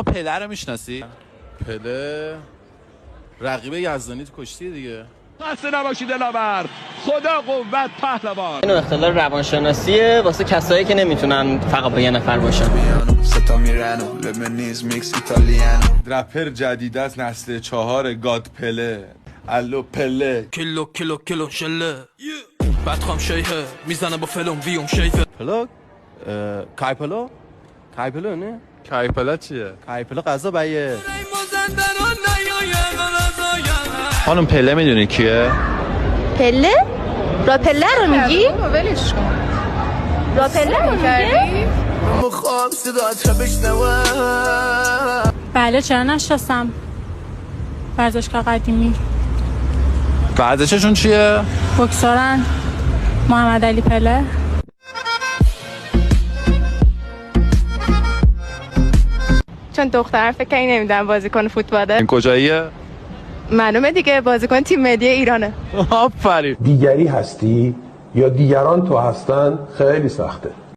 پله رو میشناسی؟ پله رقیب یزدانی تو کشتی دیگه. خسته نباشی دلاور، خدا قوت پهلوان. اینو اختلال روانشناسیه واسه کسایی که نمیتونن فقط با یه نفر باشن. رپر جدید از نسل 4 گاد پله الو پله کلو شله بدخوام شیهه میزنه با فلوم ویوم شیفه پلو کایپلو کایپلو نه کایپلا چیه؟ کایپلو غذا بایه. خانم پله میدونی کیه؟ پله؟ را پله رو میگی؟ ولش کن. را پله رو میگی؟ بله چرا نشستم. ورزشگاه قدیمی. ورزششون چیه؟ بکسورن. محمد علی پله. چون دخترم فکر کنی نمیدونم بازیکن فوتباله. این کجاییه؟ معلومه دیگه بازیکن تیم ملی ایرانه. آفرین. دیگری هستی یا دیگران تو هستن خیلی سخته.